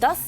10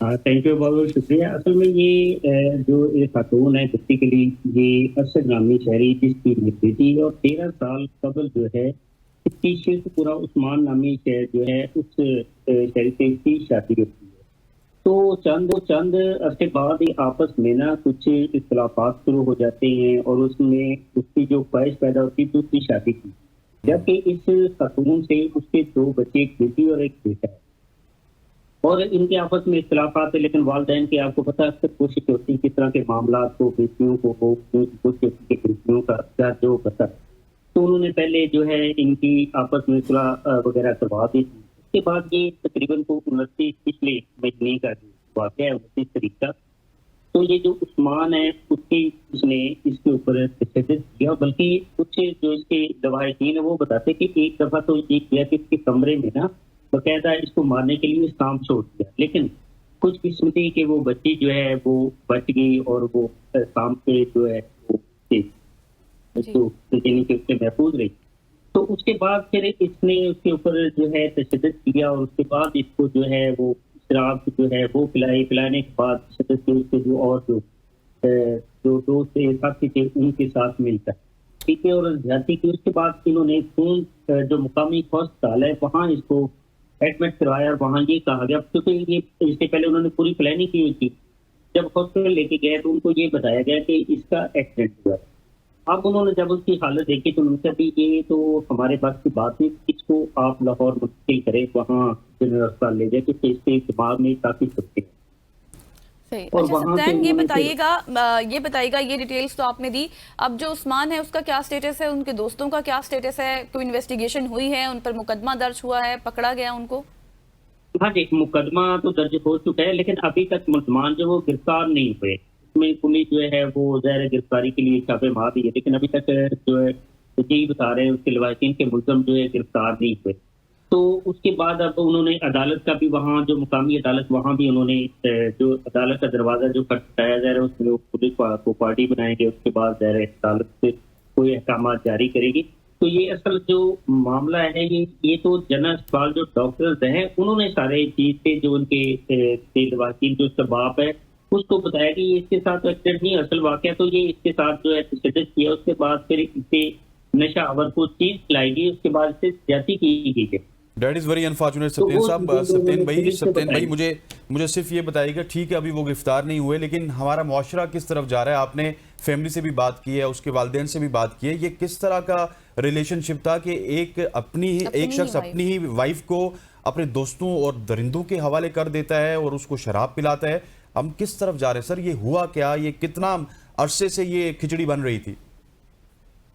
thank you, بہت بہت شکریہ. اصل میں یہ جو یہ خاتون ہے بیسیکلی یہ ارشد نامی شہری جس کی مری تھی، اور 13 سال قبل جو ہے اس کی شرک پورا عثمان نامی شہر جو ہے اس شہری سے اس کی شادی ہوتی ہے. تو چند عرصے بعد ہی آپس میں نا کچھ اختلافات شروع ہو جاتے ہیں اور اس میں اس کی جو خواہش پیدا ہوتی ہے دوسری شادی کی، جبکہ اس خاتون سے اس کے 2 بچے، ایک بیٹی اور ایک بیٹا ہے. اور ان کے آپس میں اختلافات ہیں، لیکن والدین کی آپ کو پتہ اکثر کوشش ہوتی ہے کس طرح کے معاملات کو بیٹیوں کو بیٹیوں کا جو پتہ. تو انہوں نے پہلے جو ہے ان کی آپس میں صلح وغیرہ کروا دی. اس کے بعد یہ تقریباً کو 29 پچھلے مہینے کا واقعہ ہے، 29 تاریخ کا. تو یہ جو عثمان ہے اس نے اس کے اوپر تشدد کیا، بلکہ کچھ جو اس کے لواحقین ہیں وہ بتاتے کہ ایک دفعہ تو یہ کیا کہ اس کے کمرے میں نا باقاعدہ اس کو مارنے کے لیے سانپ چھوڑ دیا، لیکن کچھ قسمتی کہ وہ بچی جو ہے وہ بچ گئی اور وہ سانپ کے جو ہے وہ اس سے محفوظ رہی. تو اس کے بعد پھر اس نے اس کے اوپر جو ہے تشدد کیا، اور اس کے بعد اس کو جو ہے وہ شراب جو ہے وہ پلانے کے بعد تشدد کے اس کے جو اور جو دوست ساتھی تھے ان کے ساتھ ملتا ہے، ٹھیک ہے. اور زیادتی کی اس کے بعد انہوں نے خون جو مقامی ہسپتال ہے وہاں اس کو ایڈمٹ کروایا، اور وہاں یہ کہا گیا کیونکہ یہ اس سے پہلے انہوں نے پوری پلاننگ کی ہوئی تھی. جب ہاسپٹل لے کے گئے تو ان کو یہ بتایا گیا کہ اس کا ایکسیڈنٹ ہوا. اب انہوں نے جب اس کی حالت دیکھی تو انہوں نے کہا یہ تو ہمارے پاس کی بات نہیں، اس کو آپ لاہور منتقل کریں، وہاں جنرل اسپتال لے جائے کیونکہ اس کے دماغ میں کافی سکتے ہیں. اچھا سبطین، یہ بتائیے گا یہ ڈیٹیلز تو آپ نے دی، اب جو عثمان ہے اس کا کیا سٹیٹس ہے، ان کے دوستوں کا کیا سٹیٹس ہے، کوئی انویسٹیگیشن ہوئی ہے، ان پر مقدمہ درج ہوا ہے، پکڑا گیا ان کو؟ ہاں جی، مقدمہ تو درج ہو چکا ہے، لیکن ابھی تک ملزمان جو وہ گرفتار نہیں ہوئے. اس میں پولیس جو ہے وہ ظاہر گرفتاری کے لیے چھاپے مار رہی ہے، لیکن ابھی تک جو ہے یہی بتا رہے ہیں اس کے لواحقین کے ملزم جو ہے گرفتار نہیں ہوئے. تو اس کے بعد اب انہوں نے عدالت کا بھی وہاں جو مقامی عدالت وہاں بھی انہوں نے جو عدالت کا دروازہ جو کھٹکھٹایا جا رہا ہے اس میں پولیس کو پارٹی بنائیں گے، اس کے بعد ظاہر عدالت سے کوئی احکامات جاری کرے گی. تو یہ اصل جو معاملہ ہے یہ تو جنرل اسپتال جو ڈاکٹرز ہیں انہوں نے سارے چیز سے جو ان کے لواحقین جو اس کا باپ ہے اس کو بتایا کہ یہ اس کے ساتھ ایکسیڈنٹ نہیں، اصل واقعہ تو یہ اس کے ساتھ جو ہے تشدد کیا، اس کے بعد پھر اسے نشہ آور کو چیز لائی گئی، اس کے بعد اسے زیادتی کی گئی ہے. That is very unfortunate Sibtain صاحب. سبطین بھائی مجھے صرف یہ بتائیے گا، ٹھیک ہے ابھی وہ گرفتار نہیں ہوئے، لیکن ہمارا معاشرہ کس طرف جا رہا ہے؟ آپ نے فیملی سے بھی بات کی ہے، اس کے والدین سے بھی بات کی ہے، یہ کس طرح کا ریلیشن شپ تھا کہ ایک شخص اپنی ہی وائف کو اپنے دوستوں اور درندوں کے حوالے کر دیتا ہے اور اس کو شراب پلاتا ہے؟ ہم کس طرف جا رہے ہیں سر؟ یہ ہوا کیا؟ یہ کتنا عرصے سے یہ کھچڑی بن رہی تھی؟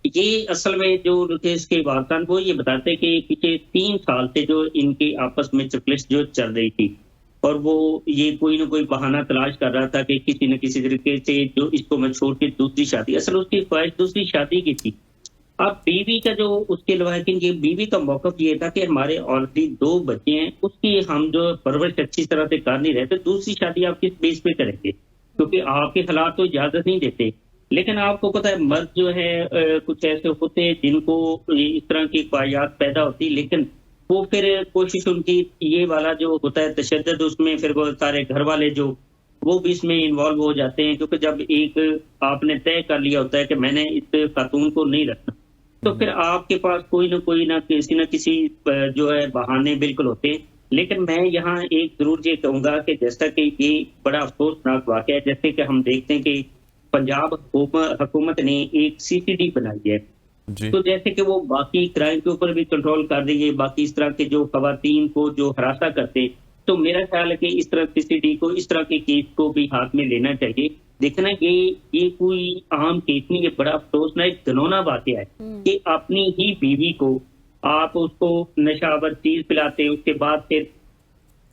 یہ اصل میں جو اس کے وارثان وہ یہ بتاتے کہ پیچھے 3 سال سے جو ان کے آپس میں چکلش جو چل رہی تھی، اور وہ یہ کوئی نہ کوئی بہانہ تلاش کر رہا تھا کہ کسی نہ کسی طریقے سے جو اس کو میں چھوڑ کے دوسری شادی، اصل اس کی خواہش دوسری شادی کی تھی. اب بیوی کا جو اس کے لواحقین کی بیوی کا موقف یہ تھا کہ ہمارے آلریڈی 2 بچے ہیں، اس کی ہم جو پرورش اچھی طرح سے کر نہیں رہے تو دوسری شادی آپ کس بیس پہ کریں گے، کیونکہ آپ کے حالات تو اجازت نہیں دیتے. لیکن آپ کو پتہ ہے مرد جو ہے کچھ ایسے ہوتے ہیں جن کو اس طرح کی خواہشات پیدا ہوتی، لیکن وہ پھر کوشش ان کی یہ والا جو ہوتا ہے تشدد، اس میں پھر وہ سارے گھر والے جو وہ بھی اس میں انوالو ہو جاتے ہیں، کیونکہ جب ایک آپ نے طے کر لیا ہوتا ہے کہ میں نے اس خاتون کو نہیں رکھنا، تو پھر آپ کے پاس کوئی نہ کسی جو ہے بہانے بالکل ہوتے ہیں. لیکن میں یہاں ایک ضرور یہ کہوں گا کہ جیسا کہ یہ بڑا افسوسناک واقعہ ہے، جیسے کہ ہم دیکھتے ہیں کہ پنجاب حکومت نے ایک CCD بنائی ہے جی. تو جیسے کہ وہ باقی کرائم کے اوپر بھی کنٹرول کر رہی ہے، باقی اس طرح کے جو خواتین کو جو ہراساں کرتے، تو میرا خیال ہے کہ اس طرح CCD کو اس طرح کے کیس کو بھی ہاتھ میں لینا چاہیے. دیکھنا یہ کوئی عام کیس نہیں، یہ بڑا افسوسناک گھنونا واقعہ ہے کہ اپنی ہی بیوی کو آپ اس کو نشہ آور چیز پلاتے، اس کے بعد پھر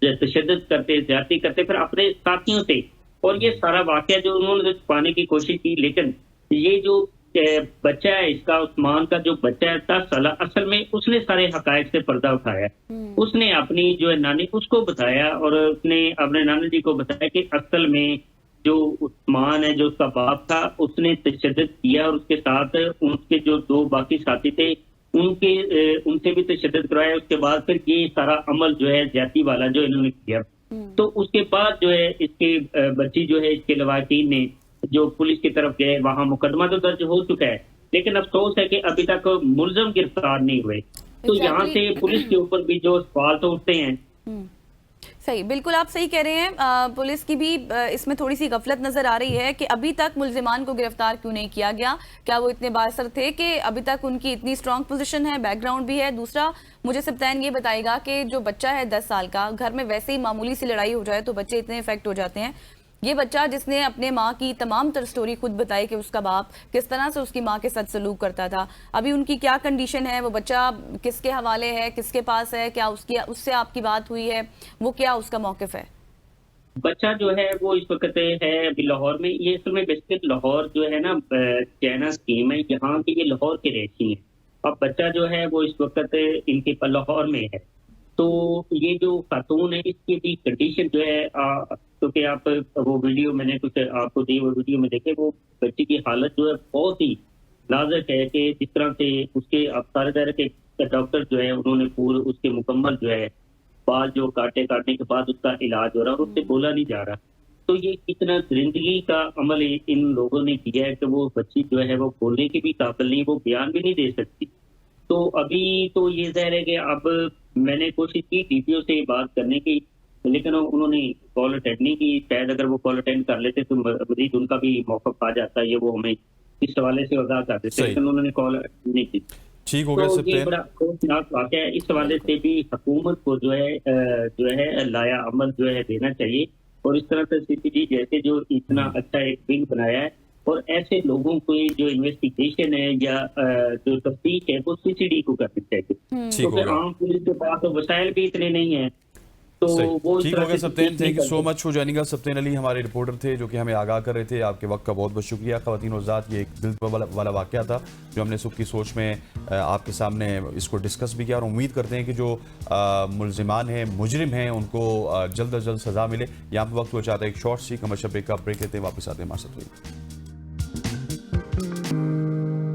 تشدد کرتے، زیادتی کرتے پھر اپنے ساتھیوں سے، اور یہ سارا واقعہ جو انہوں نے چھپانے کی کوشش کی. لیکن یہ جو بچہ ہے اس کا، عثمان کا جو بچہ ہے 10 سالہ، اصل میں اس نے سارے حقائق سے پردہ اٹھایا. اس نے اپنی جو ہے نانی اس کو بتایا، اور اس نے اپنے نانا جی کو بتایا کہ اصل میں جو عثمان ہے جو اس کا باپ تھا اس نے تشدد کیا، اور اس کے ساتھ ان کے جو 2 باقی ساتھی تھے ان سے بھی تشدد کرایا. اس کے بعد پھر یہ سارا عمل جو ہے زیادتی والا جو انہوں نے کیا. تو اس کے بعد جو ہے اس کے بچی جو ہے اس کے لواحقین نے جو پولیس کی طرف گئے، وہاں مقدمہ تو درج ہو چکا ہے، لیکن افسوس ہے کہ ابھی تک ملزم گرفتار نہیں ہوئے. تو یہاں سے پولیس کے اوپر بھی جو سوال تو اٹھتے ہیں. صحیح، بالکل آپ صحیح کہہ رہے ہیں. پولیس کی بھی اس میں تھوڑی سی غفلت نظر آ رہی ہے کہ ابھی تک ملزمان کو گرفتار کیوں نہیں کیا گیا. کیا وہ اتنے بااثر تھے کہ ابھی تک ان کی اتنی اسٹرانگ پوزیشن ہے، بیک گراؤنڈ بھی ہے؟ دوسرا مجھے سبطین یہ بتائے گا کہ جو بچہ ہے 10 سال کا، گھر میں ویسے ہی معمولی سی لڑائی ہو جائے تو بچے اتنے افیکٹ ہو جاتے ہیں. یہ بچہ جس نے اپنے ماں کی تمام تر سٹوری خود بتائی کہ اس کا باپ کس طرح سے اس کی ماں کے ساتھ سلوک کرتا تھا، ابھی ان کی کیا کنڈیشن ہے، وہ بچہ کس کے حوالے ہے، کس کے پاس ہے، کیا اس سے آپ کی بات ہوئی ہے، وہ کیا اس کا موقف ہے؟ بچہ جو ہے وہ اس وقت ہے ابھی لاہور میں. یہ اصل میں بیسیکلی لاہور جو ہے نا چائنا اسکیم ہے، یہاں کی یہ لاہور کے رہتی ہیں. اب بچہ جو ہے وہ اس وقت ان کے لاہور میں ہے. تو یہ جو خاتون ہے اس کی بھی کنڈیشن جو ہے، کیونکہ آپ وہ ویڈیو میں نے کچھ آپ کو دی، وہ ویڈیو میں دیکھے، وہ بچی کی حالت جو ہے بہت ہی نازک ہے کہ جس طرح سے اس کے اب سارے دائرے کے ڈاکٹر جو ہے انہوں نے پورے اس کے مکمل جو ہے بال جو کاٹنے کے بعد اس کا علاج ہو رہا ہے اور اس سے بولا نہیں جا رہا. تو یہ کتنا درندگی کا عمل ان لوگوں نے کیا ہے کہ وہ بچی جو ہے وہ بولنے کی بھی قابل نہیں، وہ بیان بھی نہیں دے سکتی. تو ابھی تو یہ ظاہر ہے کہ اب میں نے کوشش کی ڈی پی او سے بات کرنے کی، لیکن انہوں نے کال اٹینڈ نہیں کی. شاید اگر وہ کال اٹینڈ کر لیتے تو مزید ان کا بھی موقف آ جاتا ہے، یہ وہ ہمیں اس حوالے سے وضاحت کر دیتے، لیکن انہوں نے کال نہیں کی. ٹھیک ہو گیا. تو یہ بڑا افسوسناک واقعہ ہے. اس حوالے سے بھی حکومت کو جو ہے لایا عمل جو ہے دینا چاہیے، اور اس طرح سے سی پی ڈی جیسے جو اتنا اچھا ایک ونگ بنایا ہے، اور ایسے لوگوں کو جو انویسٹیگیشن ہے یا جو تفتیش ہے وہ سی سی ڈی کو کرنی چاہیے. تو پھر عام پولیس کے پاس تو وسائل بھی اتنے نہیں ہیں. ٹھیک ہو گیا Sibtain, thank you so much for joining us. Sibtain Ali ہمارے رپورٹر تھے جو کہ ہمیں آگاہ کر رہے تھے. آپ کے وقت کا بہت بہت شکریہ. خواتین و حضرات، یہ ایک دل والا واقعہ تھا جو ہم نے صبح کی سوچ میں آپ کے سامنے اس کو ڈسکس بھی کیا، اور امید کرتے ہیں کہ جو ملزمان ہیں، مجرم ہیں، ان کو جلد از جلد سزا ملے. یہاں پہ وقت ہو چاہتا ہے ایک شارٹ سی کمرشل بریک کا. بریک لیتے ہیں، واپس آتے ہیں ہمارے ساتھ.